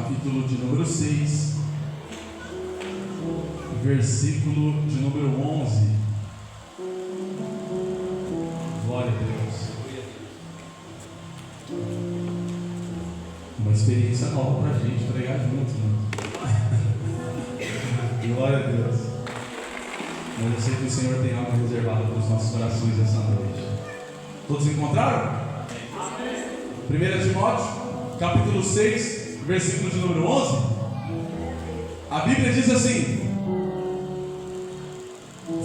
capítulo de número 6, versículo de número 11. Glória a Deus. Uma experiência nova para a gente pregar juntos, né? Glória a Deus. Mas eu sei que o Senhor tem algo reservado para os nossos corações essa noite. Todos encontraram? 1 Timóteo, capítulo 6, versículo de número 11. A Bíblia diz assim: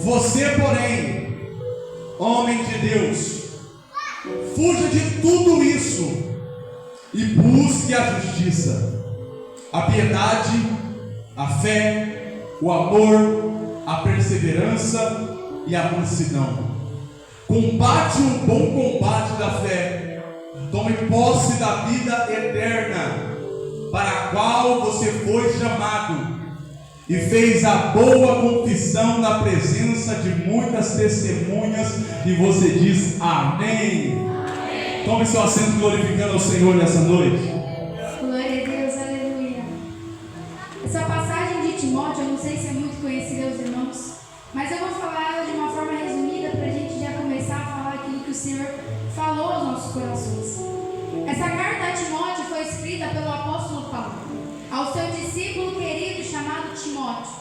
você, porém, homem de Deus, fuja de tudo isso e busque a justiça, a piedade, a fé, o amor, a perseverança e a mansidão. Combate o bom combate da fé, tome posse da vida eterna, para a qual você foi chamado, e fez a boa confissão na presença de muitas testemunhas, e você diz amém. Amém. Tome seu assento glorificando ao Senhor nessa noite. Glória a Deus, aleluia. Essa passagem de Timóteo, eu não sei se é muito conhecida aos irmãos, mas eu vou falar ela de uma forma resumida para a gente já começar a falar aquilo que o Senhor falou aos nossos corações. Essa carta a Timóteo foi escrita pelo apóstolo Paulo ao seu discípulo querido chamado Timóteo.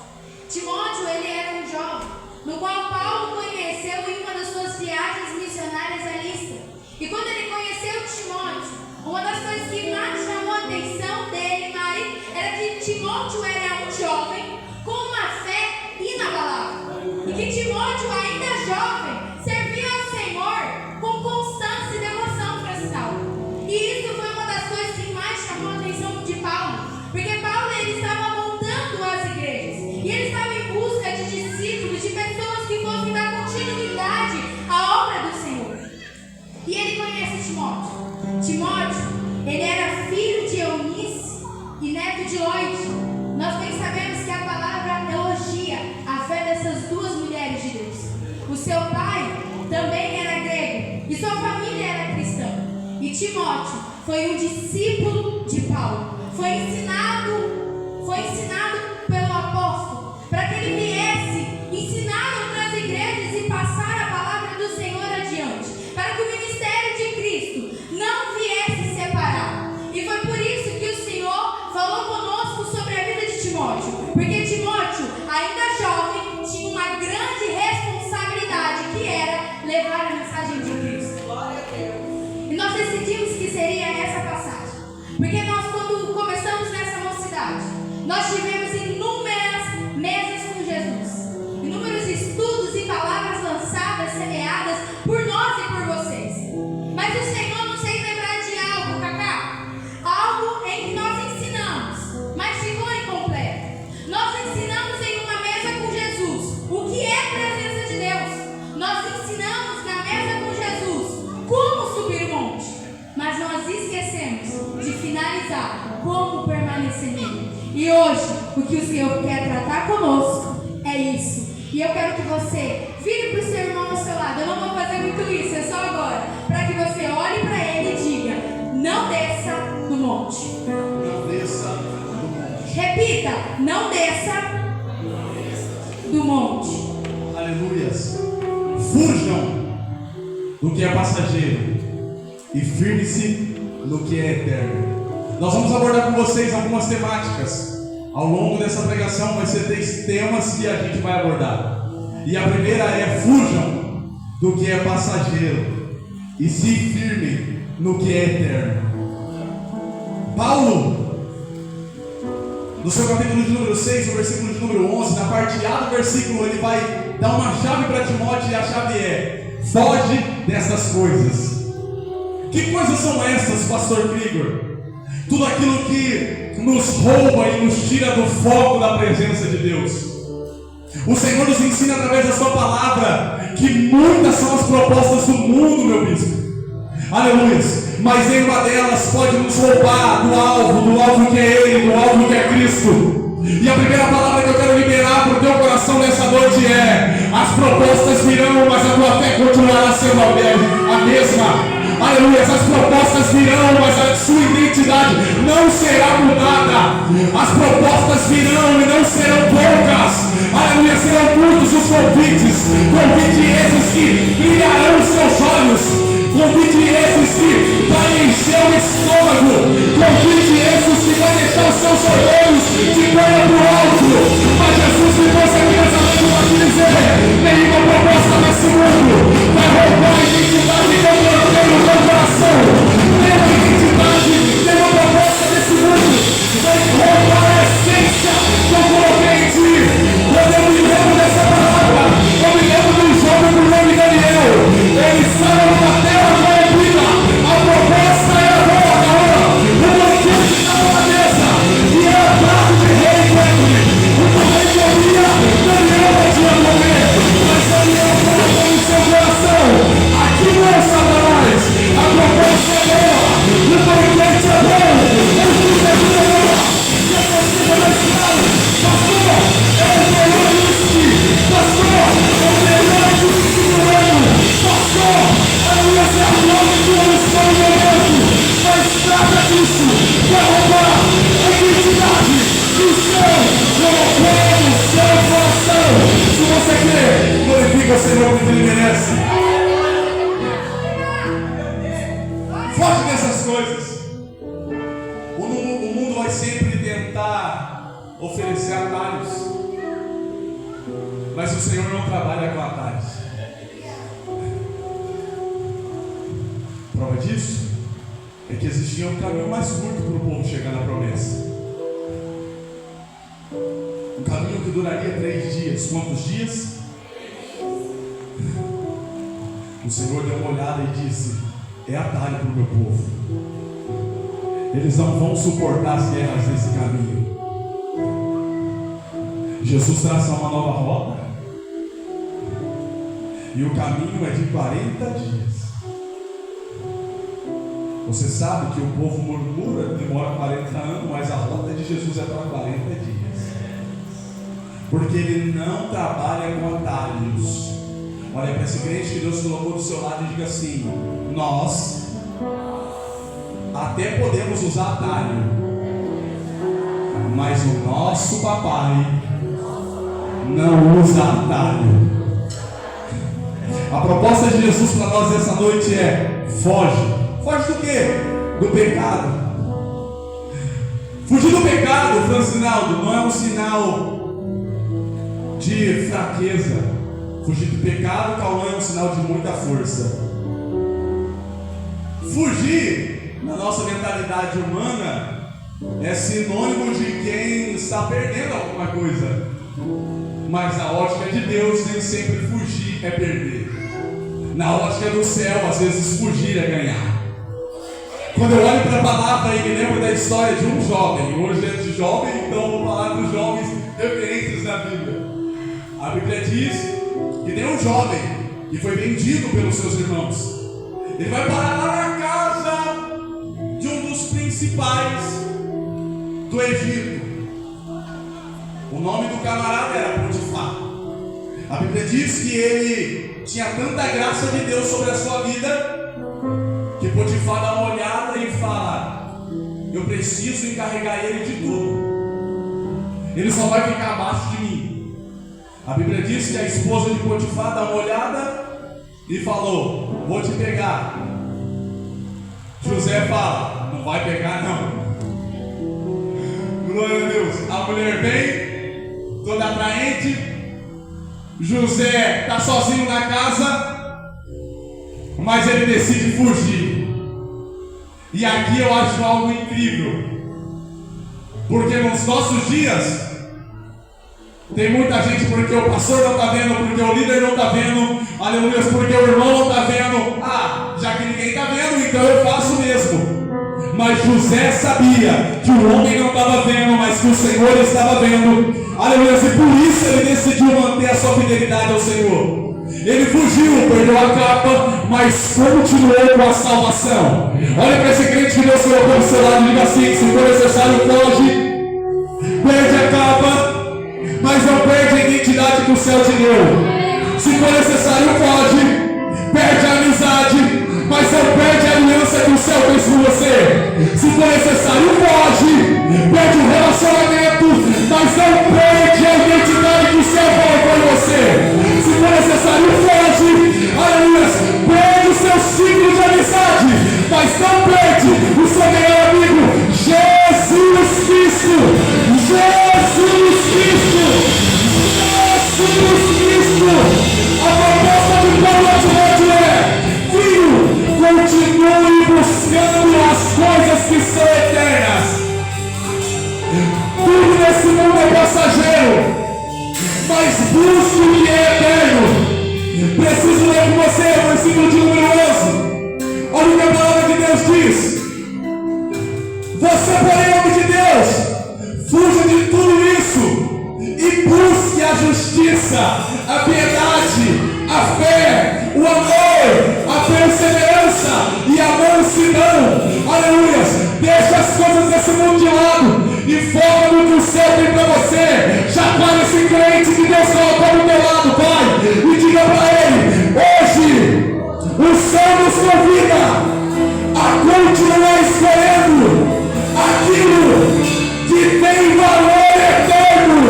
Timóteo, ele era um jovem, no qual Paulo conheceu em uma das suas viagens missionárias a Listra. E quando ele conheceu Timóteo, uma das coisas que mais chamou a atenção dele, Mari, era que Timóteo era um jovem com uma fé inabalável. E que Timóteo, ainda jovem, servia ao Senhor com constância e devoção para sinal. E isso foi uma das coisas que mais chamou a atenção de Paulo. Porque Paulo, ele estava montando as igrejas. E ele estava em busca de discípulos, de pessoas que fossem dar continuidade à obra do Senhor. E ele conhece Timóteo. Timóteo, ele era filho de Eunice e neto de Loide. Nós bem sabemos que a palavra elogia a fé dessas duas mulheres de Deus. O seu pai também era grego e sua família era cristã. E Timóteo foi um discípulo de Paulo. Foi ensinado pelo apóstolo para que ele viesse ensinar outras igrejas e passar a palavra do Senhor adiante, para que o ministério de Cristo não viesse separar. E foi por isso que o Senhor falou conosco sobre a vida de Timóteo, porque Timóteo, ainda jovem, tinha uma grande responsabilidade, que era levar a mensagem de Cristo. E nós decidimos que seria essa passagem, porque nós, quando começamos nessa mocidade, nós tivemos inúmeras mesas com Jesus, inúmeros estudos e palavras lançadas, semeadas por nós e por vocês. Mas o Senhor nos fez lembrar de algo, Cacá, algo em que nós ensinamos, mas ficou incompleto. Nós ensinamos em uma mesa com Jesus o que é a presença de Deus. Nós ensinamos na mesa com Jesus como subir o monte, mas nós esquecemos de finalizar como permanecer nele. E hoje, o que o Senhor quer tratar conosco é isso. E eu quero que você vire para o seu irmão ao seu lado. Eu não vou fazer muito isso, é só agora, para que você olhe para ele e diga: não desça do monte. Não desça do monte. Repita: não desça do monte. Aleluias. Fujam do que é passageiro e firme-se no que é eterno. Nós vamos abordar com vocês algumas temáticas. Ao longo dessa pregação vai ser 3 temas que a gente vai abordar. E a primeira é: fujam do que é passageiro e se firmem no que é eterno. Paulo, no seu capítulo de número 6, no versículo de número 11, na parte A do versículo, ele vai dar uma chave para Timóteo, e a chave é: foge dessas coisas. Que coisas são essas, pastor Krieger? Tudo aquilo que nos rouba e nos tira do foco da presença de Deus. O Senhor nos ensina através da sua palavra que muitas são as propostas do mundo, meu bispo. Aleluia. Mas nenhuma delas pode nos roubar do alvo que é Ele, do alvo que é Cristo. E a primeira palavra que eu quero liberar para o teu coração nessa noite é: as propostas virão, mas a tua fé continuará sendo a mesma. Aleluia, as propostas virão, mas a sua identidade não será mudada. As propostas virão e não serão poucas. Aleluia, serão muitos os convites. Convite esses que brilharão os seus olhos. Convite esses que vai encher o estômago. Convite esses que vai deixar os seus olhos de perna pro alto. Mas Jesus me trouxe aqui nessa noite para te dizer: nenhuma proposta nesse mundo vai roubar a identidade que eu coloquei no teu coração. Nenhuma identidade, nenhuma proposta desse mundo vai roubar a essência que eu coloquei em ti. Quando eu me lembro dessa palavra, eu me lembro de um jovem do nome Daniel. Ele estava numa terra proibida. A proposta era boa, o banquete estava na mesa e era prato de rei e Gregory. O rei comia, Daniel podia comer, mas Daniel colocou no seu coração: aqui não, Satanás, a proposta é boa, o banquete é bom, eu fui segura boa, e eu consigo mostrar. Pastor, é o melhor whisky. Pastor, é o melhor de 25 anos. Pastor, aleluia, é a glória que eu estou olhando. Mas trata disso, vai roubar a identidade do céu. Colocou no seu coração. Se você crê, glorifica o Senhor porque Ele merece. Foge dessas coisas. O mundo vai sempre tentar oferecer atalhos, mas o Senhor não trabalha com atalhos. Prova disso é que existia um caminho mais curto para o povo chegar na promessa. Um caminho que duraria 3 dias. Quantos dias? O Senhor deu uma olhada e disse: é atalho para o meu povo. Eles não vão suportar as guerras desse caminho. Jesus traça uma nova rota. E o caminho é de 40 dias. Você sabe que o povo murmura, demora 40 anos, mas a rota de Jesus é para 40 dias. Porque Ele não trabalha com atalhos. Olha para esse crente que Deus colocou do seu lado e diga assim: nós até podemos usar atalho, mas o nosso papai não usa atalho. A proposta de Jesus para nós essa noite é: foge. Foge do quê? Do pecado. Fugir do pecado, Francinaldo, não é um sinal de fraqueza. Fugir do pecado, Cauã, é um sinal de muita força. Fugir, na nossa mentalidade humana, é sinônimo de quem está perdendo alguma coisa. Mas na ótica de Deus, nem sempre fugir é perder. Na ótica do céu, às vezes fugir é ganhar. Quando eu olho para a palavra e me lembro da história de um jovem, hoje é de jovem, então vou falar dos jovens referentes na Bíblia. A Bíblia diz que tem um jovem que foi vendido pelos seus irmãos. Ele vai parar lá na casa de um dos principais do Egito. O nome do camarada era Potifar. A Bíblia diz que ele tinha tanta graça de Deus sobre a sua vida que Potifar dá uma olhada e fala: eu preciso encarregar ele de tudo. Ele só vai ficar abaixo de mim. A Bíblia diz que a esposa de Potifar dá uma olhada e falou: vou te pegar. José fala: não vai pegar não. Glória a Deus. A mulher vem, toda atraente. José está sozinho na casa, mas ele decide fugir. E aqui eu acho algo incrível, porque nos nossos dias tem muita gente, porque o pastor não está vendo, porque o líder não está vendo, aleluia, porque o irmão não está vendo. Ah, já que ninguém está vendo, então eu faço mesmo. Mas José sabia que o homem não estava vendo, mas que o Senhor estava vendo. Aleluia, e por isso ele decidiu manter a sua fidelidade ao Senhor. Ele fugiu, perdeu a capa, mas continuou com a salvação. Olha para esse crente que Deus colocou do seu lado e diga assim: se for necessário, foge, perde a capa, mas não perde a identidade que o céu te deu. Se for necessário, foge, perde a amizade, mas não perde a aliança que o céu fez com você. Se for necessário, foge, perde o relacionamento relacionamento, mas não perde a identidade que o céu colocou em você. Se for necessário, foge, aleluia, perde o seu ciclo de amizade, mas não perde o seu melhor amigo, Jesus Cristo. Jesus Cristo. Jesus Cristo. A proposta de Paulo a Timóteo é: filho, continue buscando as coisas que são eternas. Tudo nesse mundo é passageiro, mas busque o que é eterno. Preciso ler com você o versículo de número 11. Olha o que a palavra de Deus diz. Você, porém, homem de Deus, fuja de tudo isso e busque a justiça, a piedade, a fé, o amor, a perseverança e a mansidão. Aleluia! Deixa as coisas desse mundo de lado e foca no que o céu tem para você. Chacoalha esse crente que Deus colocou do teu lado, Pai, e diga para ele: hoje o céu nos convida a continuar escolhendo aquilo que tem valor eterno.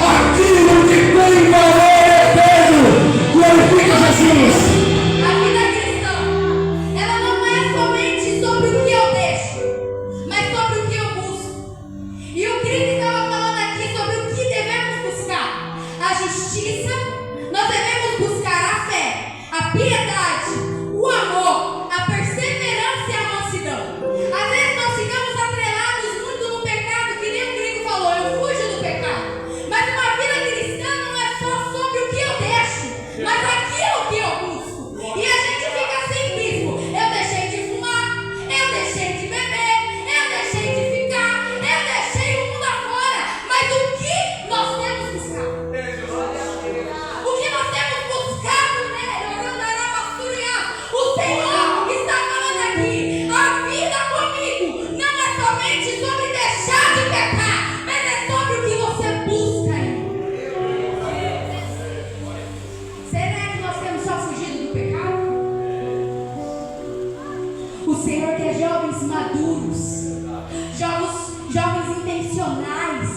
Aquilo que tem valor eterno. Glorifica Jesus. A vida cristã, ela não é somente sobre o que eu deixo, mas sobre o que eu busco. E o Cristo estava falando aqui sobre o que devemos buscar: a justiça, nós devemos buscar a fé, a piedade, o amor, a perseverança e a mansidão. Às vezes nós ficamos atrelados muito no pecado, que nem o Cristo falou: eu fujo do pecado. Mas uma vida cristã não é só sobre o que eu deixo, mas aquilo que eu busco. E a gente fica assim, bispo: eu deixei de fumar, eu deixei de beber, eu deixei de ficar, eu deixei o mundo afora. Mas o que nós temos buscado? O que nós temos buscado nele? O Senhor está falando aqui: a vida comigo não é somente sobre deixar de pecar, mas é sobre o que você busca aí. Será que nós temos só fugido do pecado? O Senhor quer jovens maduros, jovens intencionais,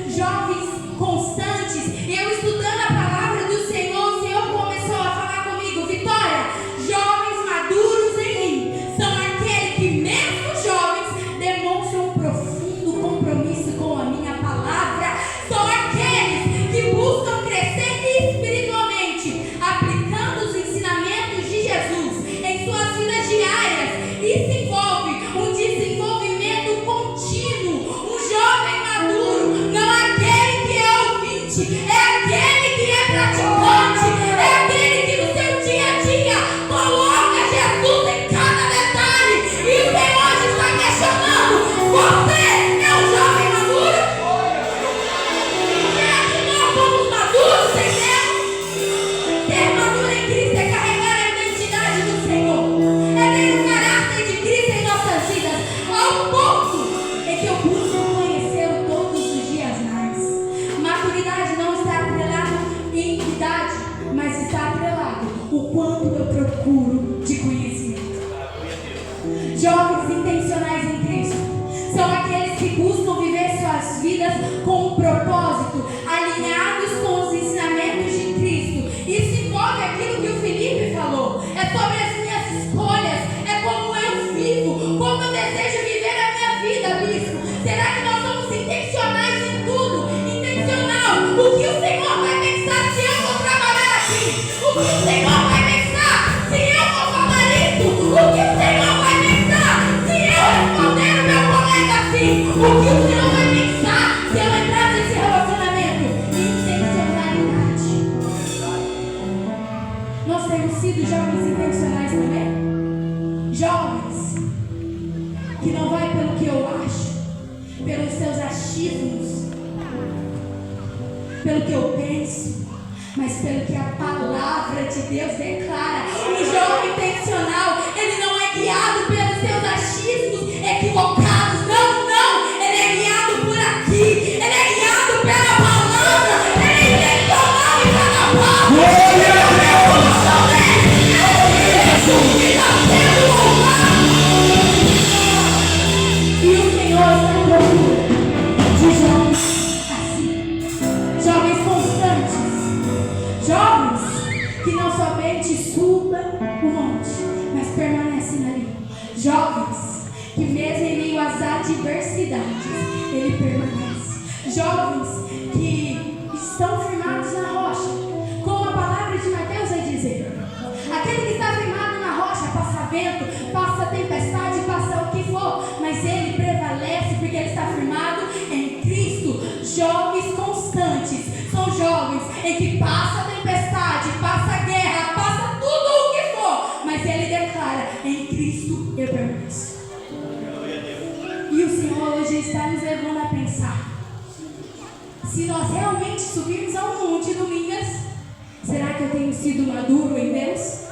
jovens constantes. E eu estudando a palavra do Senhor, o Senhor começou a falar comigo: Vitória, jovens maduros em mim são aqueles que, mesmo jovens, demonstram um profundo compromisso com a minha palavra. São aqueles que buscam crescer espiritualmente, aplicando os ensinamentos de Jesus em suas vidas diárias, e se envolve um desenvolvimento contínuo. Um jovem maduro não é aquele que é ouvinte, é aquele que é praticante, é aquele que no seu dia a dia coloca Jesus em cada detalhe. E o Senhor hoje está questionando: você é um jovem maduro? Será que nós somos maduros em Deus? Ser maduro em Cristo é carregar a identidade do Senhor, é ter o caráter de Cristo em nossas vidas, ao ponto em que eu busco conhecê-lo todos os dias mais. Maturidade não está atrelada em idade, mas está atrelado o quanto eu procuro de conhecimento. Jovens intencionais em Cristo são aqueles que buscam viver suas vidas com um propósito, alinhados com os ensinamentos de Cristo. Isso envolve aquilo que o Felipe falou: é sobre as minhas escolhas, é como eu vivo, como eu desejo viver a minha vida, bispo. Será que nós somos intencionais em tudo? Intencional. O que o Senhor vai pensar se eu vou trabalhar aqui? O que o Senhor vai pensar se eu vou falar isso? O que o Senhor vai pensar se eu responder o meu colega assim? O que o Senhor vai pensar se eu entrar nesse relacionamento? Intencionalidade. Nós temos sido jovens intencionais também? Jovens que não vai pelo que eu acho, pelos seus achismos, pelo que eu penso, mas pelo que a palavra de Deus declara. Um jovem intencional, ele não é guiado pelos seus achismos equivocados. Não, não. Ele é guiado por aqui. Ele é guiado pela palavra. Ele é intencional em cada passo. Glória a Deus. Jesus que está sendo louvado. E o Senhor está à procura de pula o monte, mas permanecem ali. Jovens que mesmo em meio às adversidades, ele permanece. Jovens que estão firmados na rocha, como a palavra de Mateus vai dizer. Aquele que está firmado na rocha, passa vento, passa tempestade, passa o que for, mas ele prevalece porque ele está firmado em Cristo. Jovens constantes são jovens em que passa tempestade, passa guerra, passa tudo o que for, mas ele declara: em Cristo eu permaneço. E o Senhor hoje está nos levando a pensar: se nós realmente subirmos ao monte Domingas, será que eu tenho sido maduro em Deus?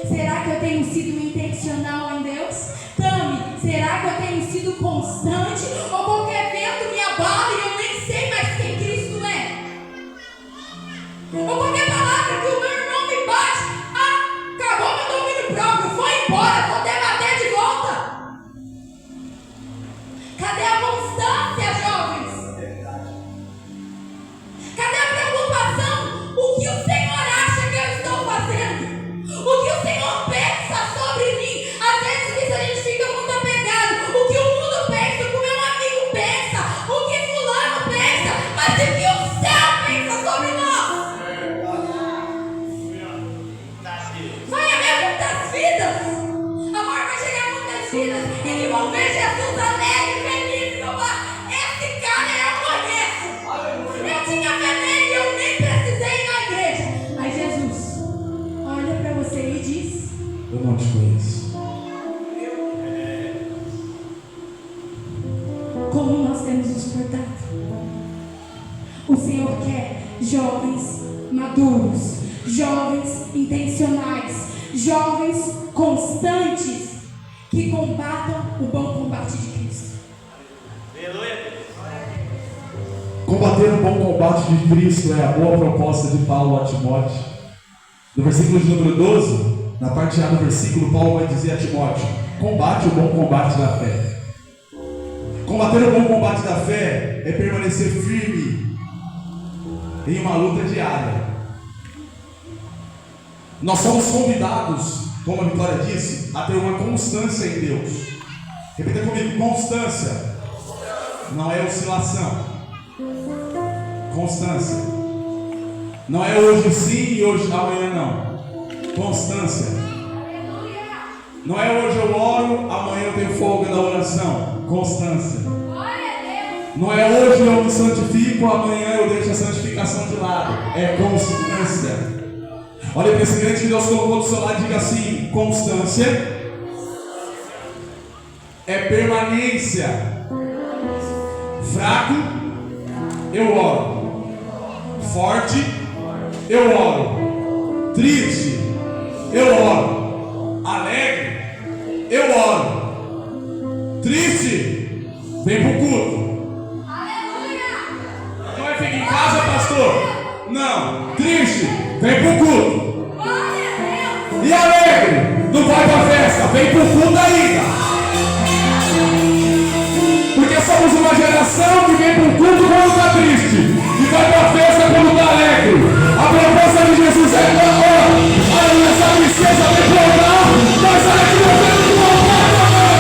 Será que eu tenho sido intencional em Deus? Tami, será que eu tenho sido constante? Ou qualquer vento me abala e eu nem sei mais quem Cristo é? Ou qualquer palavra que o meu irmão me bate, acabou meu domínio próprio, foi embora, vou debater de volta. Cadê a constância, jovens? Cadê a preocupação? O que o Senhor acha que eu estou fazendo? O que o Senhor pensa sobre mim? Às vezes isso a gente fica muito apegado. O que o mundo pensa, o que o meu amigo pensa, o que fulano pensa, mas o que o céu pensa sobre nós? Vai haver muitas vidas. Amor, vai chegar muitas vidas em que vão ver Jesus alegre, feliz, e vão falar: esse cara eu conheço. Eu tinha fé nele e eu nem precisei ir na igreja. Mas Jesus olha para você e diz: eu não te conheço. como nós temos nos portado? O Senhor quer jovens maduros, jovens intencionais, jovens constantes, que combatam o bom combate de Cristo. Combater o bom combate de Cristo é a boa proposta de Paulo a Timóteo. No versículo de número 12, na parte A do versículo, Paulo vai dizer a Timóteo: combate o bom combate da fé. Combater o bom combate da fé é permanecer firme em uma luta diária. Nós somos convidados, como a Vitória disse, a ter uma constância em Deus. Repita comigo: constância. Não é oscilação. Constância. Não é hoje sim e hoje amanhã não. Constância. Não é hoje eu oro, amanhã eu tenho folga da oração. Constância. Não é hoje eu me santifico, amanhã eu deixo a santificação de lado. É constância. Olha para esse crente que Deus colocou do seu lado e diga assim: constância é permanência. Fraco, eu oro. Forte, eu oro. Triste, eu oro. Alegre, eu oro. Triste, vem pro culto. Não é ficar em casa, pastor? Não. Triste, vem pro culto. E alegre, não vai pra festa, vem pro culto ainda. Porque somos uma geração que vem pro culto quando está triste e vai pra festa quando está alegre. A proposta de Jesus é: olha essa princesa deplorar, mas olha que eu venho do altar também.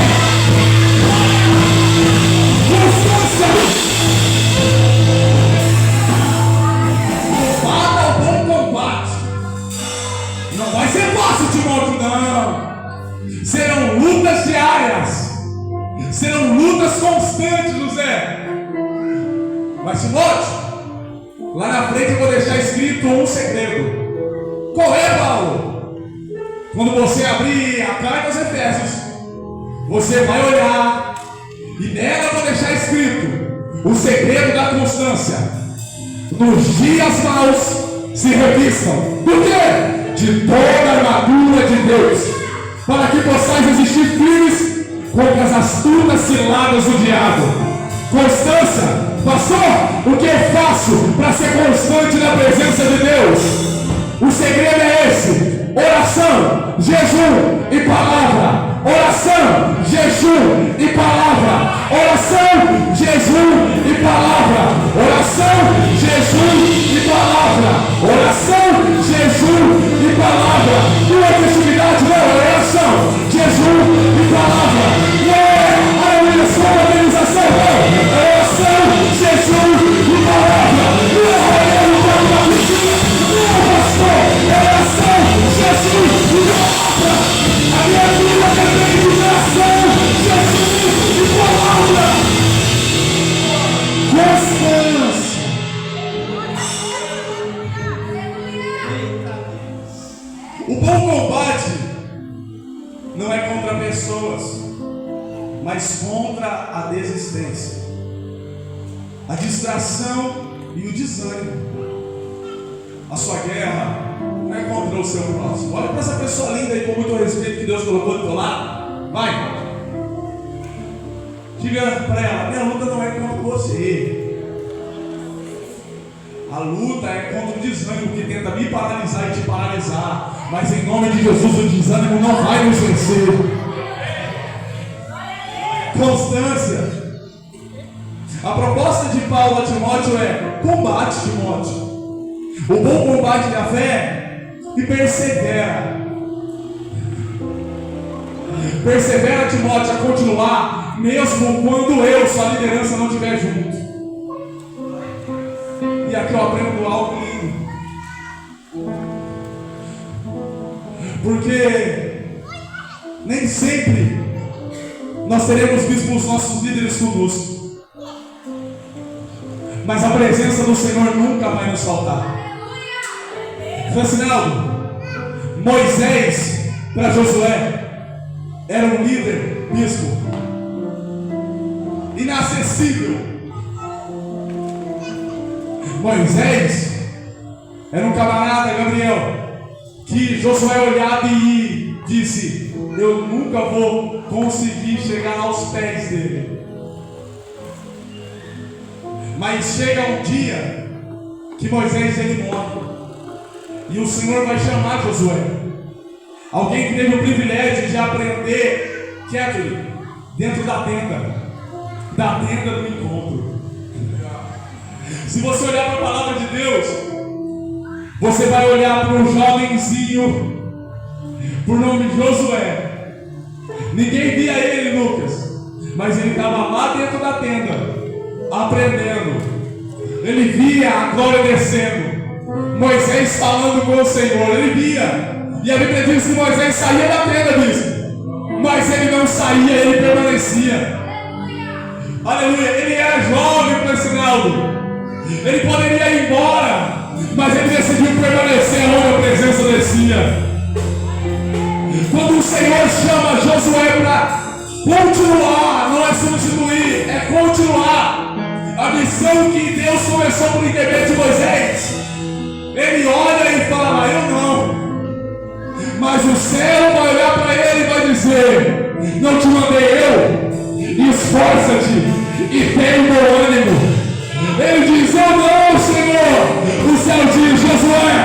Constância. Combata o bom combate. Não vai ser fácil, Timóteo, não. Serão lutas diárias. Serão lutas constantes, José. Mas, Timóteo, lá na frente eu vou deixar escrito um segredo. Qual é, Paulo? Quando você abrir a carta aos Efésios, você vai olhar e nela eu vou deixar escrito o segredo da constância. Nos dias maus se revistam. Do quê? De toda a armadura de Deus, para que possais resistir firmes contra as astutas ciladas do diabo. Constância. Pastor, o que eu faço para ser constante na presença de Deus? O segredo é esse: oração, jejum e palavra. Oração, jejum e palavra. Oração, jejum e palavra. Oração, jejum e palavra. Oração, jejum e palavra. gera a desistência, a distração e o desânimo. A sua guerra não é contra o seu próximo. Olha para essa pessoa linda aí com muito respeito que Deus colocou do teu lado. Vai. Diga para ela: minha luta não é contra você. A luta é contra o desânimo que tenta me paralisar e te paralisar. Mas em nome de Jesus o desânimo não vai nos vencer. Constância. A proposta de Paulo a Timóteo é: combate, Timóteo, o bom combate da fé e persevera. Persevera, Timóteo, a continuar, mesmo quando eu, sua liderança, não estiver junto. E aqui eu aprendo algo lindo. Porque nem sempre nós teremos visto os nossos líderes conosco. Mas a presença do Senhor nunca vai nos faltar. Francinaldo, Moisés para Josué era um líder bispo inacessível. Moisés era um camarada, Gabriel, que Josué olhava e disse: eu nunca vou conseguir chegar aos pés dele. Mas chega um dia que Moisés ele morre e o Senhor vai chamar Josué. Alguém que teve o privilégio de aprender quieto dentro da tenda do encontro. Se você olhar para a palavra de Deus, você vai olhar para um jovenzinho por nome de Josué. Ninguém via ele, Lucas, mas ele estava lá dentro da tenda aprendendo. Ele via a glória descendo, Moisés falando com o Senhor. Ele via. E a Bíblia diz que Moisés saía da tenda, mas ele não saía, ele permanecia. Aleluia. Ele era jovem para esse Sinaldo. Ele poderia ir embora, mas ele decidiu permanecer onde a presença descia. Quando o Senhor chama Josué para continuar, não é substituir, é continuar a missão que Deus começou por intermédio de Moisés. Ele olha e fala: eu não. Mas o céu vai olhar para ele e vai dizer: não te mandei eu? Esforça-te e tem bom ânimo. Ele diz: eu não, Senhor. O céu diz: Josué,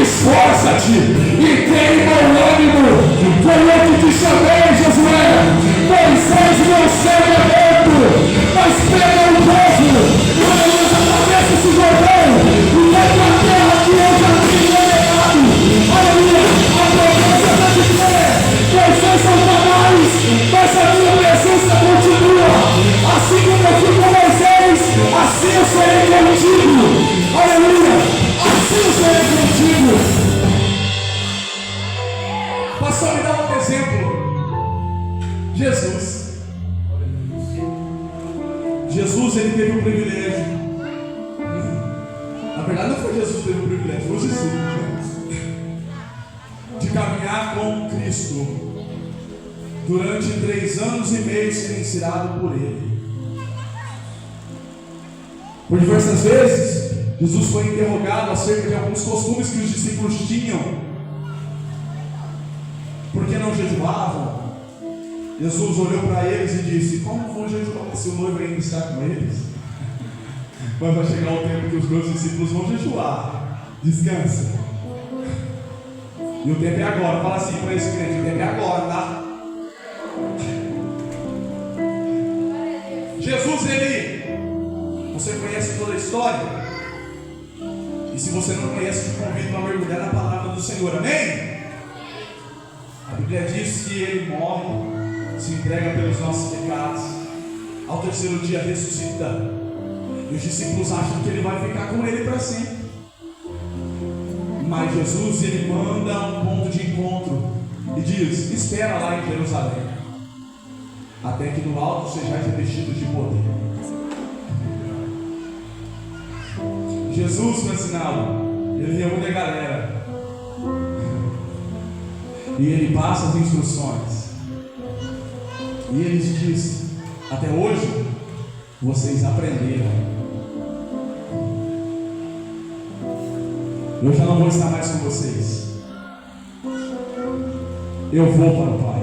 esforça-te e tem bom ânimo. Foi eu que te chamei, Josué. Moisés não serve aberto, mas pega o povo. Aleluia, atravessa esse Jordão e vai para a terra que eu já tenho legado. Aleluia, a promessa está de pé. Vocês são canais, mas a minha presença continua. Assim como eu fui com Moisés, assim eu serei contigo. Aleluia, assim eu serei contigo. Pastor, me dá um exemplo. Jesus, ele teve um privilégio. Na verdade, não foi Jesus que teve um privilégio, foi Jesus, de caminhar com Cristo durante 3 anos e meio, sendo ensinado por Ele. Por diversas vezes, Jesus foi interrogado acerca de alguns costumes que os discípulos tinham. Por que não jejuavam? Jesus olhou para eles e disse: como vão jejuar se o noivo ainda está com eles? Mas vai chegar o tempo que os meus discípulos vão jejuar. Descansa. E o tempo é agora. Fala assim para esse crente: o tempo é agora, tá? Jesus, ele... Você conhece toda a história? E se você não conhece, te convido para mergulhar na palavra do Senhor. Amém? A Bíblia diz que ele morre, se entrega pelos nossos pecados, ao terceiro dia ressuscita. E os discípulos acham que ele vai ficar com ele para sempre. Mas Jesus, ele manda um ponto de encontro e diz: espera lá em Jerusalém, até que no alto sejais revestidos de poder. Jesus, para ensiná-lo, ele reúne a galera e ele passa as instruções. E eles dizem: Até hoje, vocês aprenderam. Eu já não vou estar mais com vocês. Eu vou para o Pai.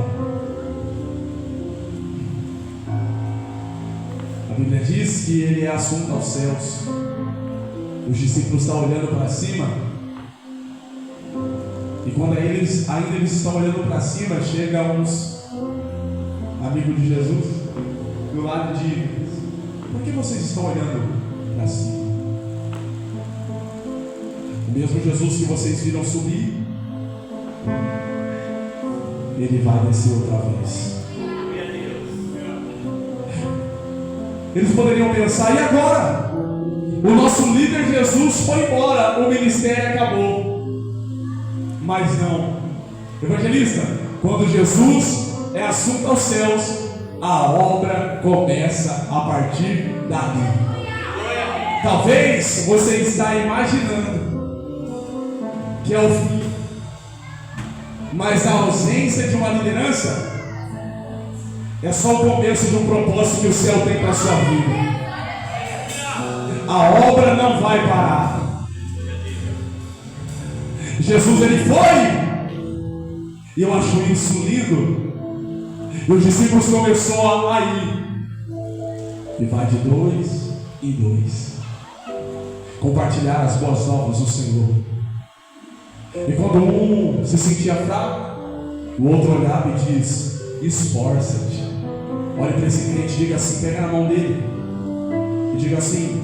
A Bíblia diz que ele é assunto aos céus. Os discípulos estão olhando para cima. E quando eles estão olhando para cima, chegam uns amigos de Jesus do lado de: por que vocês estão olhando para cima? O mesmo Jesus que vocês viram subir, ele vai descer outra vez. Eles poderiam pensar: e agora? O nosso líder Jesus foi embora, o ministério acabou. Mas não, evangelista, quando Jesus é assunto aos céus, a obra começa a partir dali. Talvez você está imaginando que é o fim, mas a ausência de uma liderança é só o começo de um propósito que o céu tem para a sua vida. A obra não vai parar. Jesus, ele foi, e eu acho isso lindo. E os discípulos começaram a ir, e vai de 2 em 2 compartilhar as boas novas do Senhor. E quando um se sentia fraco, o outro olhava e diz: esforça-te. Olhe para esse crente e diga assim, pega na mão dele e diga assim: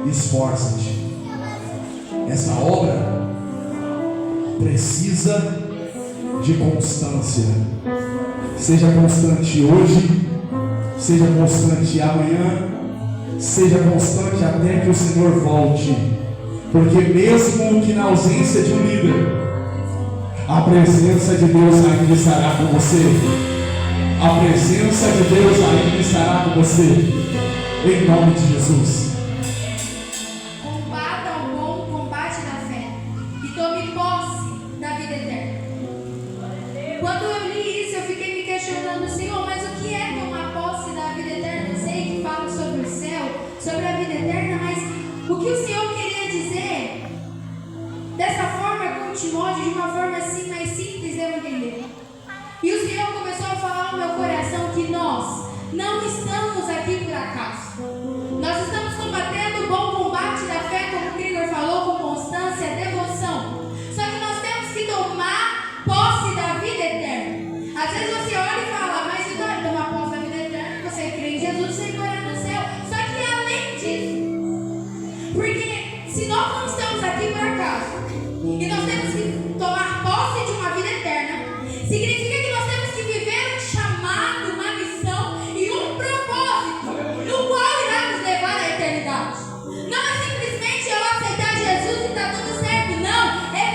esforça-te. Essa obra precisa de constância. Seja constante hoje, seja constante amanhã, seja constante até que o Senhor volte. Porque mesmo que na ausência de um líder, a presença de Deus ainda estará com você. A presença de Deus ainda estará com você. Em nome de Jesus. O que o Senhor queria dizer dessa forma com Timóteo, de uma forma assim mais simples de eu entender. E o Senhor começou a falar no meu coração que nós não estamos aqui por acaso. Nós estamos combatendo o bom combate da fé, como o Grigor falou, com constância e devoção. Só que nós temos que tomar posse da vida eterna. Às vezes você olha e fala: mas Vitória, tomar posse da vida eterna, você crê em Jesus, você morar no céu. Só que além disso, porque se nós não estamos aqui por acaso e nós temos que tomar posse de uma vida eterna, significa que nós temos que viver um chamado, uma missão e um propósito no qual irá nos levar à eternidade. Não é simplesmente eu aceitar Jesus e está tudo certo. Não,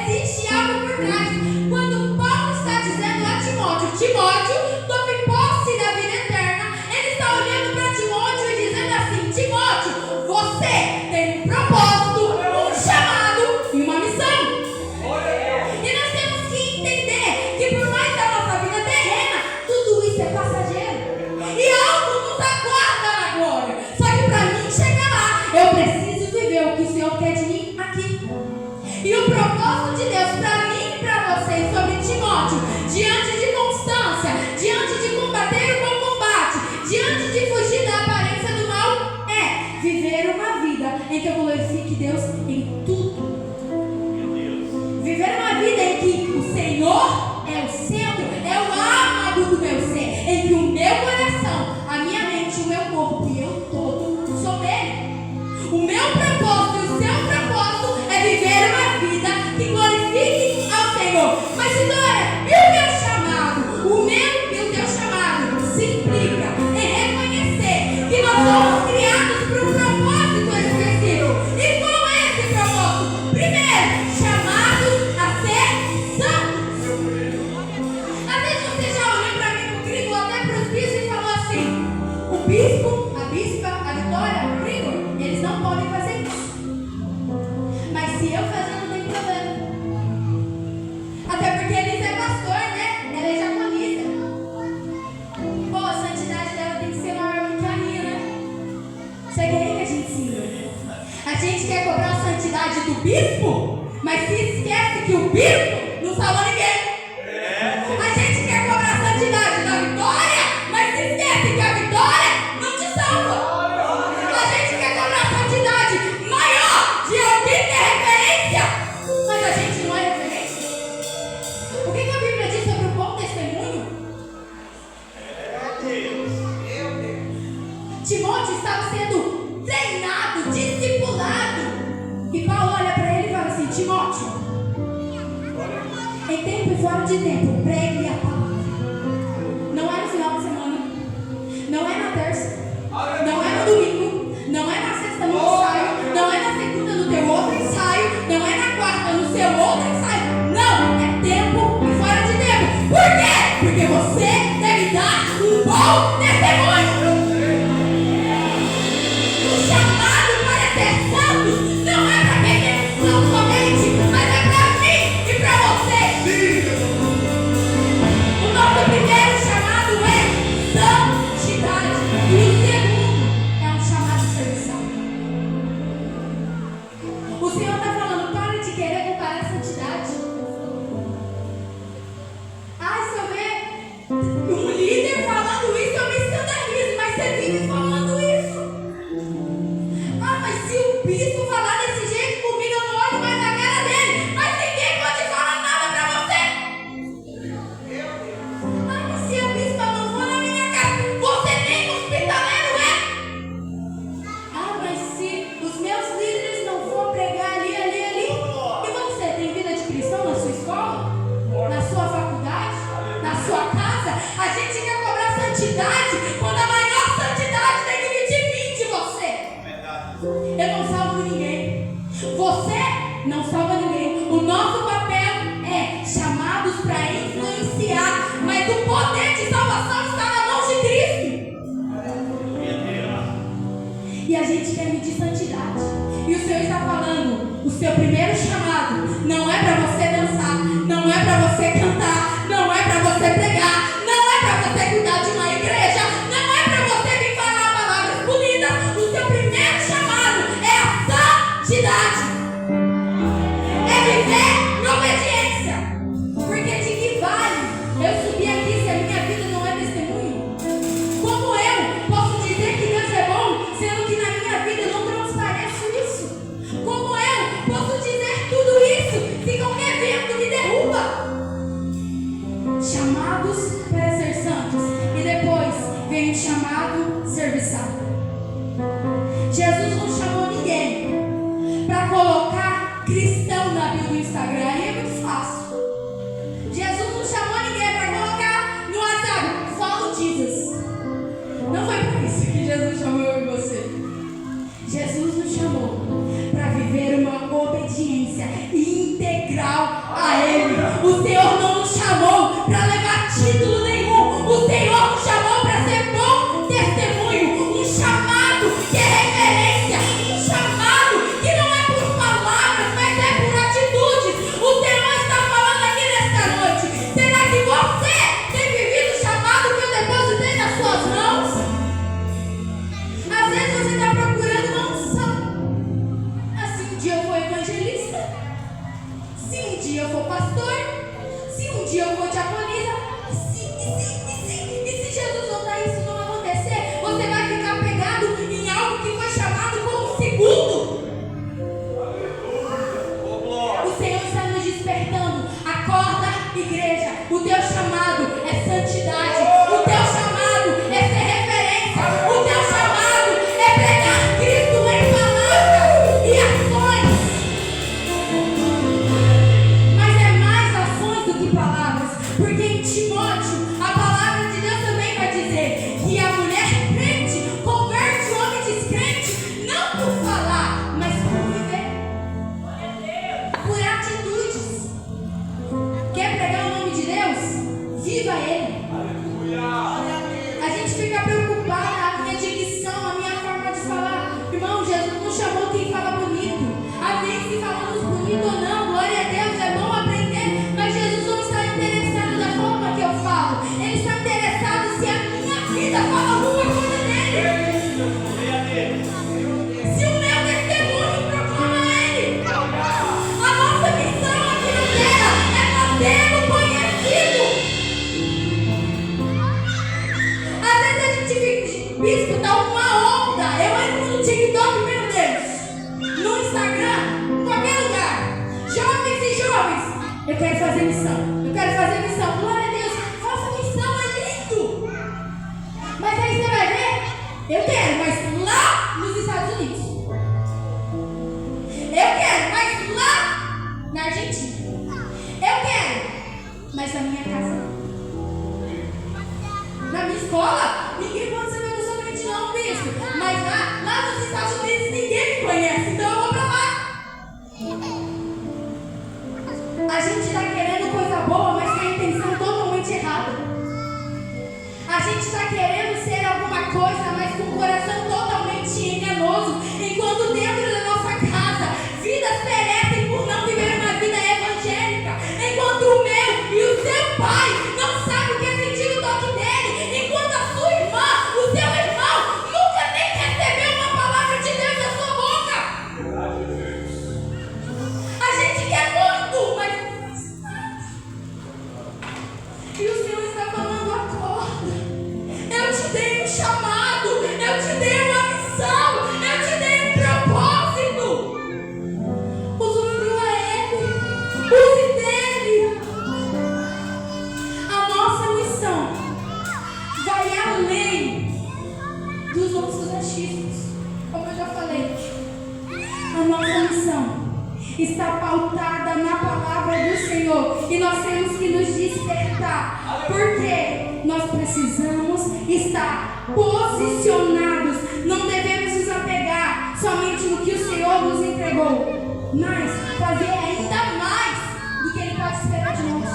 existe algo por trás. Quando Paulo está dizendo a Timóteo: Timóteo, tome posse da vida eterna, ele está olhando para Timóteo e dizendo assim: Timóteo, você tem um propósito, um chamado e uma missão. E nós temos que entender que por mais da nossa vida terrena, tudo isso é passageiro. E algo nos aguarda na glória. Só que para mim chegar lá, eu preciso viver o que o Senhor quer de mim aqui. E o propósito de Deus para mim e para vocês sobre Timóteo, diante de constância, diante de combater o bom combate, diante de fugir da aparência do mal, é viver uma vida em que eu glorifique Deus em tudo. Viver uma vida em que o Senhor é o centro, é o âmago do meu ser, em que o meu coração, a minha mente, o meu corpo e eu todo sou dele. O meu propósito e o seu propósito é viver uma vida que glorifique ao Senhor. Mas Vitória, e o meu chamado? O meu e o teu chamado se implica em reconhecer que nós somos criados para um propósito específico. E qual é esse propósito? Primeiro, chamados a ser santos. Às vezes você já olhou para mim, pro Grigor, até para os bispos, e falou assim: o bispo, a bispa, a Vitória, o Grigor, eles não podem fazer isso. Mas se eu fazer, não tem problema. Até porque eles é pastor, né? Ela é jaconisa. Pô, a santidade dela tem que ser maior santidade do bispo, mas se esquece que o bispo não salva ninguém. A gente quer cobrar a santidade da vitória, mas se esquece que a vitória não te salva. A gente quer cobrar a santidade maior de alguém que é referência, mas a gente não é referência. O que a Bíblia diz sobre o bom testemunho? Timóteo estava sendo treinado, discipulado. E Paulo olha para ele e fala assim: Timóteo, em tempo e fora de tempo, pregue a palavra. Não é no final de semana, não é na terça, não é no domingo, não é na sexta no ensaio, não é na segunda no teu outro ensaio, não é na quarta no seu outro ensaio. Não, é tempo e fora de tempo. Por quê? Porque você deve dar um bom testemunho. O chamado para ser santo não é para quem tem unção somente, mas é para mim e para você. O nosso primeiro chamado é santidade. E o segundo é um chamado serviçal. O Senhor está falando: para de querer comparar a santidade. Se eu ver um líder falando isso, eu me escandalizo, mas você vive falando isso. Mas se o bispo falar desse jeito comigo, eu não olho mais na cara dele. Mas ninguém pode falar nada pra você. Mas se a bispa não for na minha cara, você nem hospitaleiro é. Mas se os meus líderes não for pregar ali. E você tem vida de cristão na sua escola? Na sua faculdade? Na sua casa? A gente quer cobrar santidade quando a maior santidade tem que vir de mim, de você. Eu não salvo ninguém. Você não salva ninguém. O nosso papel é chamados para influenciar, mas o poder de salvação está na mão de Cristo. E a gente quer medir santidade. E o Senhor está falando: o seu primeiro chamado não é para você dançar, não é para você cantar, não é para você pregar, não é para você cuidar de uma igreja, não é para você vir falar palavras bonitas. O seu primeiro chamado é a santidade. É viver em obediência. Porque de que vale eu subir aqui se a minha vida não é testemunho? Como eu posso dizer que Deus é bom, sendo que na minha vida eu não transpareço isso? Como eu posso dizer tudo isso se qualquer vento me derruba? Chamados batismos, como eu já falei, a nossa missão está pautada na palavra do Senhor e nós temos que nos despertar, porque nós precisamos estar posicionados, não devemos nos apegar somente no que o Senhor nos entregou, mas fazer ainda mais do que Ele pode esperar de nós.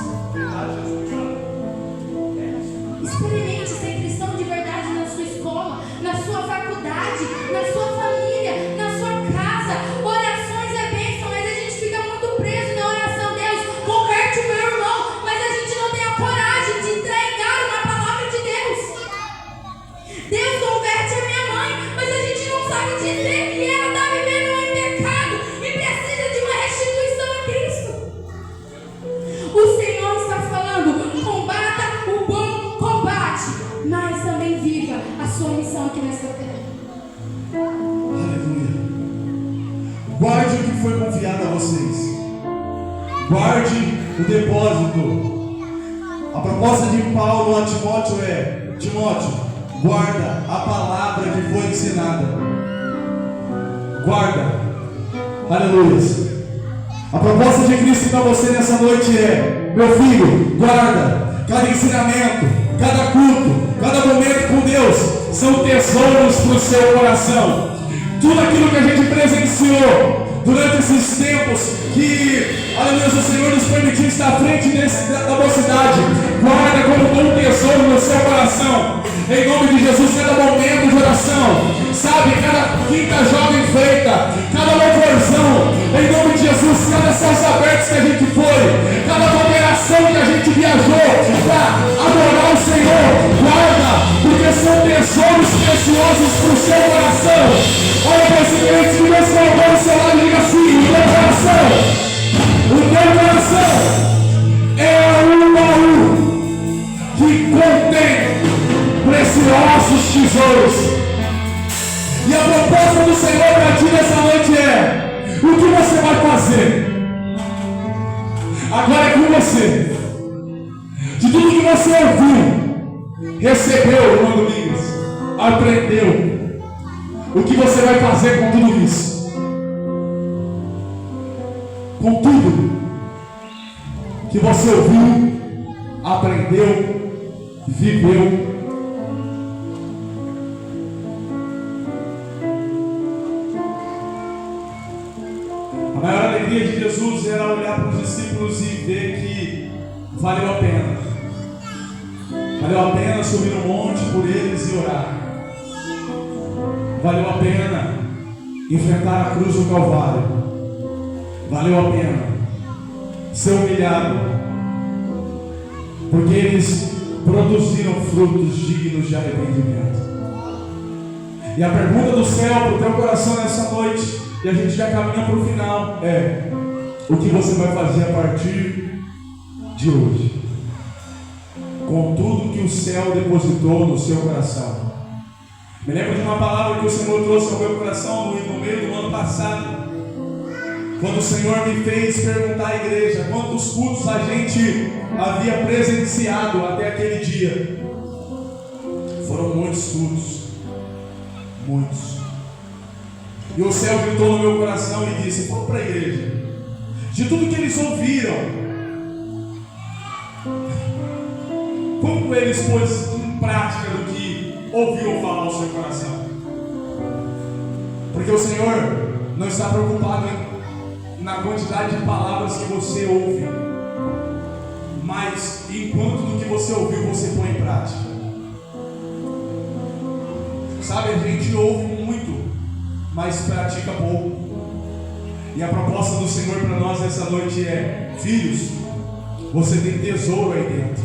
Experimente ser cristão de verdade na sua escola, na sua faculdade, na sua família, na sua casa. Orações é bênção, mas a gente fica muito preso na oração. Deus, converte o meu irmão, mas a gente não tem a coragem de entregar na palavra de Deus. Deus, converte a minha mãe, mas a gente não sabe dizer que ela está vivendo em pecado e precisa de uma restituição a Cristo. O Senhor está falando, combata o bom combate, mas também viva a sua missão aqui nesta terra. Aleluia. Guarde o que foi confiado a vocês. Guarde o depósito. A proposta de Paulo a Timóteo é: Timóteo, guarda a palavra que foi ensinada. Guarda. Aleluia. A proposta de Cristo para você nessa noite é: meu filho, guarda cada ensinamento, cada culto, cada momento com Deus, são tesouros para o seu coração. Tudo aquilo que a gente presenciou durante esses tempos que, aleluia, o Senhor nos permitiu estar à frente da mocidade, guarda como um tesouro no seu coração. Em nome de Jesus, cada momento de oração, sabe, cada quinta jovem feita, cada louvorzão, em nome de Jesus, cada céus abertos que a gente foi, cada operação que a gente viajou para adorar o Senhor, guarda, porque são tesouros preciosos para o seu coração. Olha para esse crente que Deus colocou no seu lado e diga assim: o teu coração é um baú que contém preciosos tesouros. E a proposta do Senhor para ti nessa noite é: o que você vai fazer? Agora é com você. De tudo que você ouviu, recebeu, irmão Domingos, aprendeu, o que você vai fazer com tudo isso? Com tudo que você ouviu, aprendeu, viveu. A maior alegria de Jesus era olhar para os discípulos e ver que valeu a pena. Valeu a pena subir no monte por eles e orar. Valeu a pena enfrentar a cruz do Calvário. Valeu a pena ser humilhado, porque eles produziram frutos dignos de arrependimento. E a pergunta do céu para o teu coração nessa noite, e a gente já caminha para o final, é: o que você vai fazer a partir de hoje, com tudo que o céu depositou no seu coração? Me lembro de uma palavra que o Senhor trouxe ao meu coração no meio do ano passado, quando o Senhor me fez perguntar à igreja quantos cultos a gente havia presenciado até aquele dia. Foram muitos cultos, muitos. E o céu gritou no meu coração e disse: fala para a igreja, de tudo que eles ouviram, como eles pôs em prática do que ouviu falar ao seu coração? Porque o Senhor não está preocupado na quantidade de palavras que você ouve, mas em quanto do que você ouviu você põe em prática. Sabe, a gente ouve muito, mas pratica pouco. E a proposta do Senhor para nós essa noite é: filhos, você tem tesouro aí dentro.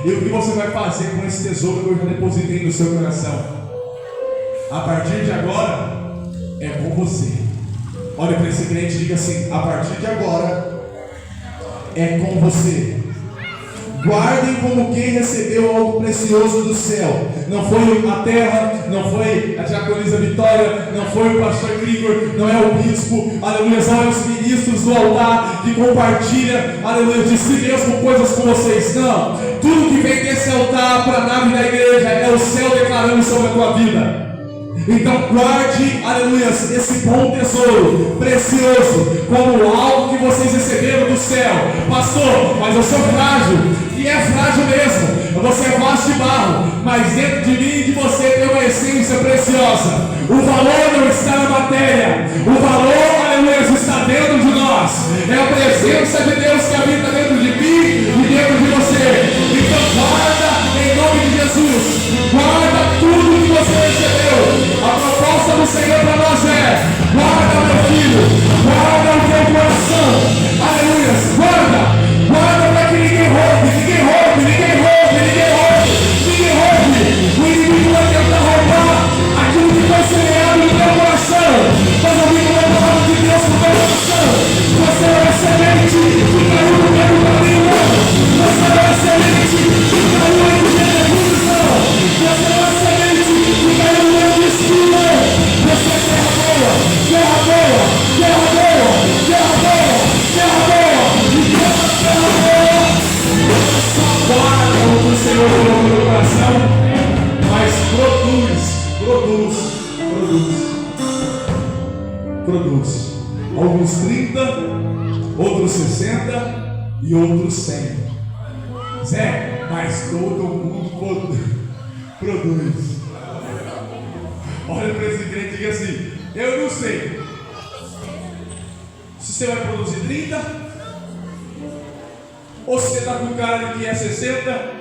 E o que você vai fazer com esse tesouro que eu já depositei no seu coração? A partir de agora, é com você. Olha para esse crente e diga assim: a partir de agora, é com você. Guardem como quem recebeu algo precioso do céu. Não foi a terra, não foi a diaconisa Vitória, não foi o pastor Grigor, não é o bispo, aleluia, são os ministros do altar que compartilham, aleluia, de si mesmo coisas com vocês. Não, tudo que vem desse altar para a nave da igreja é o céu declarando sobre a tua vida. Então guarde, aleluia, esse bom tesouro precioso como algo que vocês receberam do céu. Pastor, mas eu sou frágil. E é frágil mesmo. Você é vaso de barro, mas dentro de mim e de você tem uma essência preciosa. O valor não está na matéria. O valor, aleluia, está dentro de nós. É a presença de Deus que habita dentro de mim e dentro de você. Então guarda em nome de Jesus. Guarda tudo que você recebeu. A proposta do Senhor para nós é: guarda, meu filho, guarda o teu coração. Aleluia, guarda, guarda para que ninguém roube, ninguém roube, ninguém roube, ninguém roube, ninguém roube. O inimigo vai tentar roubar aquilo que foi semeado no teu coração. Mas eu digo a palavra de Deus no teu coração. Você é a semente que caiu no meio do caminho. Você é a semente que caiu em revolução. Você é a semente que caiu no meio do escuro. Você é terra boa, terra boa, terra boa, terra boa, terra boa, e terra boa. Só guarda o que o Senhor colocou no coração, mas produz. Alguns 30, outros 60 e outros 100. Zé, mas todo mundo produz. Olha para esse crente e diga assim: eu não sei se você vai produzir 30 ou se você está com cara de que é 60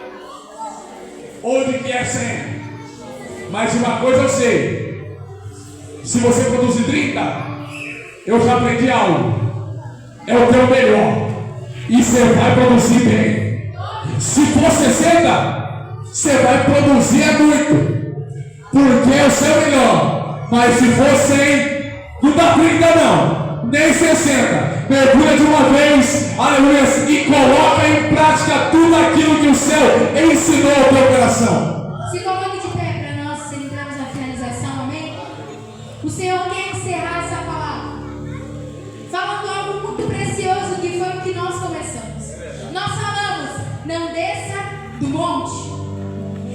ou de que é 100. Mas uma coisa eu sei: se você produzir 30, eu já aprendi algo. É o teu melhor e você vai produzir bem. Se for 60, você vai produzir muito, porque é o seu melhor. Mas se for 100, não dá 30 não, nem 60. Mergulha de uma vez, aleluia, e coloca em prática tudo aquilo que o céu ensinou ao teu coração. Se coloque de pé para nós entrarmos na finalização, amém? O Senhor quer encerrar essa palavra falando algo muito precioso, que foi o que nós começamos. Nós falamos: não desça do monte.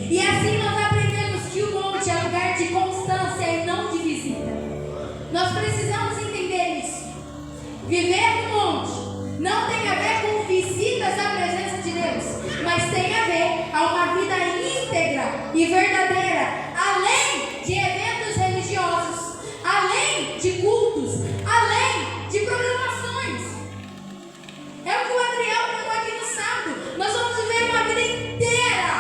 E assim nós aprendemos que o monte é lugar de constância e não de visita. Nós precisamos entender isso. Viver no monte não tem a ver com visitas à presença de Deus, mas tem a ver a uma vida íntegra e verdadeira, além de eventos religiosos, além de cultos, além de programações. É o que o Adriel pregou aqui no sábado. Nós vamos viver uma vida inteira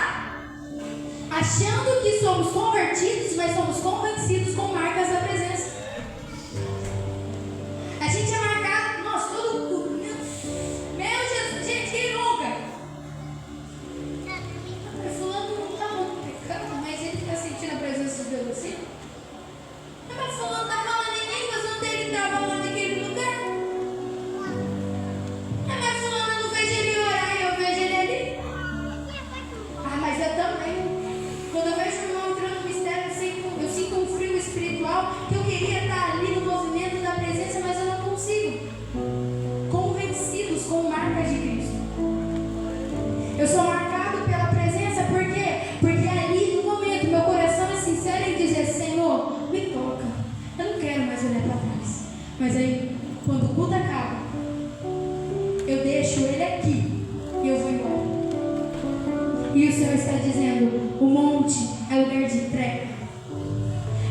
achando que somos convertidos, mas somos convencidos com marcas da presença. A gente é marcado, nossa, todo culto. Meu Jesus, gente, quem nunca? Fulano não está pecando, mas ele está sentindo a presença de Deus assim. Mas fulano está falando em línguas, não tem ele estava lá naquele lugar. Mas fulano não vejo ele orar e eu vejo ele ali. Mas eu também. Quando eu vejo o irmão entrando no mistério, eu sinto um frio espiritual, que eu queria estar ali no movimento da presença, mas eu não consigo. Convencidos com marcas de Cristo. Eu sou marcado pela presença, por quê? Porque ali no momento meu coração é sincero em dizer: Senhor, me toca. Eu não quero mais olhar para trás. Mas aí, quando o culto acaba, eu deixo ele aqui e eu vou embora. E o Senhor está dizendo: o monte é lugar de entrega,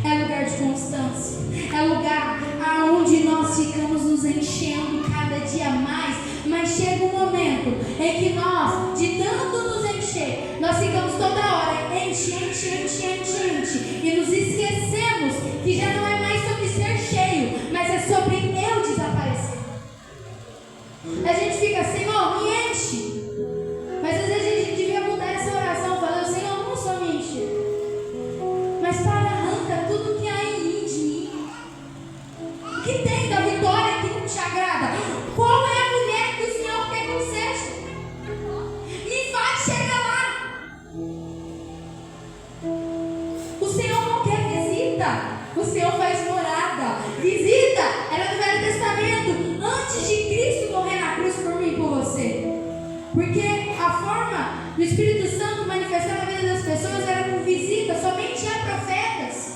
é lugar de constância, é lugar aonde nós ficamos nos enchendo cada dia mais. Mas chega um momento em que nós, de tanto nos encher, nós ficamos toda hora enche, e nos esquecemos que já não é mais sobre ser cheio, mas é sobre eu desaparecer. A gente fica: Senhor, me enche. Mas às vezes a gente devia mudar essa oração, falando: Senhor, não só me encher, mas Pai, arranca tudo que há em mim de mim. O que tem da vitória que não te agrada? Qual é a mulher que o Senhor quer que eu seja? Me faz chegar lá. O Senhor não quer visita, o Senhor faz morada. Visita era do Velho Testamento, antes de Cristo morrer na cruz por mim e por você. Porque a forma do Espírito Santo manifestar na vida das pessoas era com visita, somente a profetas.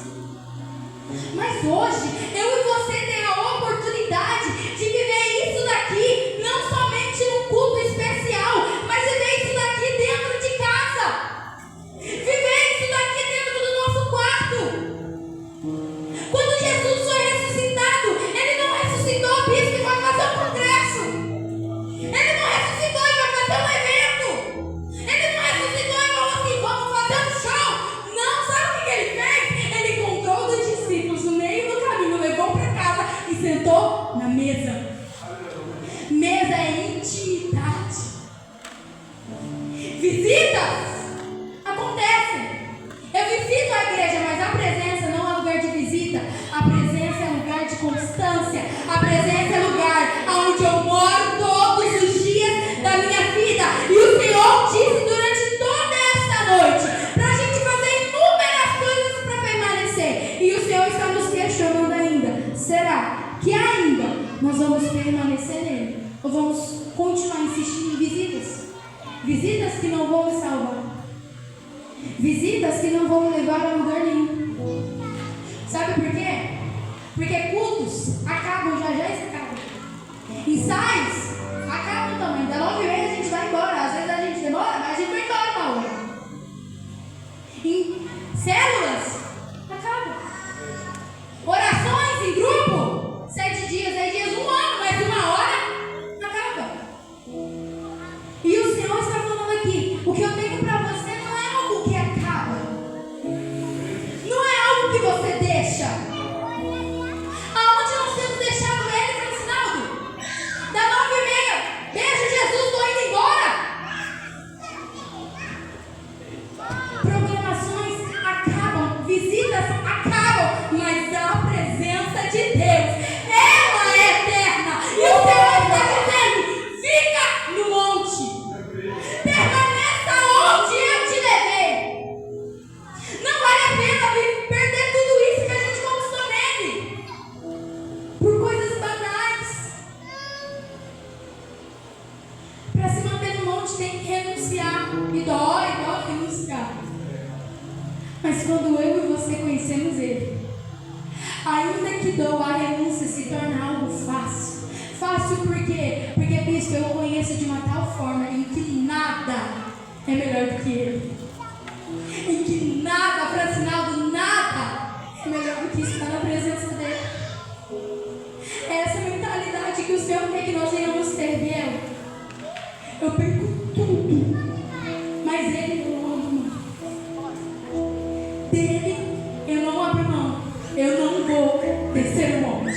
Mas hoje, eu e você tem a oportunidade de viver isso daqui, não somente num culto especial, mas viver isso daqui dentro de casa. Viver isso daqui dentro do nosso quarto. Quando Jesus foi ressuscitado, Ele não ressuscitou o bispo e vai fazer um congresso. Ele não ressuscitou e vai fazer um evento. Ele não ressuscitou e falou assim, vamos fazer um show. Não, sabe o que Ele fez? Ele encontrou dos discípulos no meio do caminho, levou para casa e sentou na mesa. Mesa é intimidade. Visitas acontecem. Eu visito a igreja, mas a presença não é lugar de visita. A presença é lugar de constância. A presença é lugar onde eu moro todos os dias da minha vida. E o Senhor disse durante toda esta noite para a gente fazer inúmeras coisas para permanecer. E o Senhor está nos questionando ainda. Será que ainda nós vamos permanecer nele? Ou vamos continuar insistindo em visitas? Visitas que não vão me salvar. Visitas que não vão me levar a lugar nenhum. Sabe por quê? Porque cultos acabam, já acabam. Ensaios acabam também. Da 9h30 a gente vai embora. Às vezes a gente demora, mas a gente vai embora uma hora. Em células acabam. Orações em grupo, 7 dias, 10 dias, 1 ano, mas 1 hora acaba. E o Senhor está falando aqui, o que eu tenho para você não é algo que acaba. Não é algo que você deixa. Aonde nós temos deixado Ele, Francinaldo? Da 9h30. Beijo, Jesus, estou indo embora. Programações acabam, visitas acabam, mas a presença de Deus, ela é eterna. E o Senhor está dizendo, fica no monte. Permaneça onde eu te levei. Não vale a pena perder tudo isso que a gente conquistou nele por coisas banais. Para se manter no monte tem que renunciar. E dói renunciar. Mas quando eu e você conhecemos Ele, ainda que doa, a renúncia se torna algo fácil. Fácil por quê? Porque, bispo, eu conheço de uma tal forma em que nada é melhor do que Ele. Em que nada, Francinaldo, nada é melhor do que estar na presença dEle. É essa mentalidade que o Senhor quer que nós venhamos ter dele. Eu perco tudo, mas Ele eu não abro mão. Dele eu não abro mão. Eu não vou descer o monte.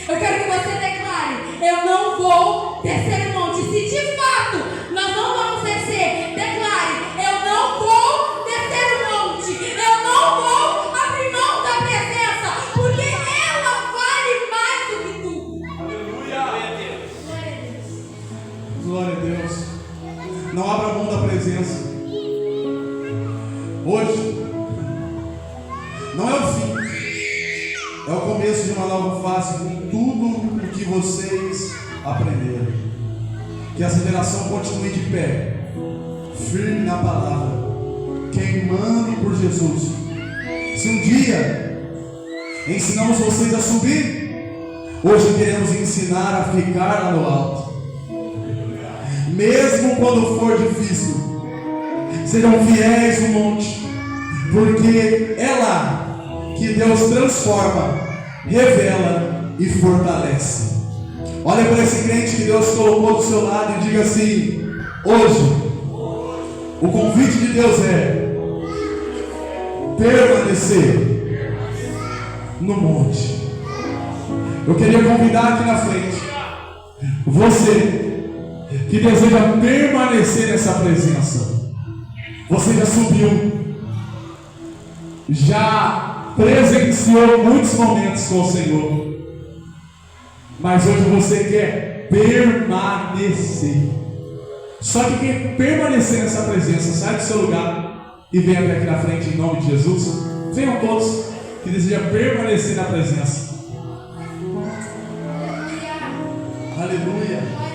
Eu quero que você declare: eu não vou descer o monte. Se de fato nós não vamos descer, declare: eu não vou descer o monte. Eu não vou abrir mão da presença, porque ela vale mais do que tudo. Aleluia! Glória a Deus. Não abra mão da presença. Hoje não é o fim, é o começo de uma nova fase com tudo o que vocês aprenderam. Que essa geração continue de pé, firme na palavra, queimando por Jesus. Se um dia ensinamos vocês a subir, hoje queremos ensinar a ficar lá no alto. Mesmo quando for difícil, sejam fiéis no monte, porque é lá que Deus transforma, revela e fortalece. Olha para esse crente que Deus colocou do seu lado e diga assim: hoje, o convite de Deus é permanecer no monte. Eu queria convidar aqui na frente você que deseja permanecer nessa presença. Você já subiu, já presenciou muitos momentos com o Senhor, mas hoje você quer permanecer. Só que quer permanecer nessa presença. Sai do seu lugar e venha até aqui na frente em nome de Jesus. Venham todos que desejam permanecer na presença. Aleluia.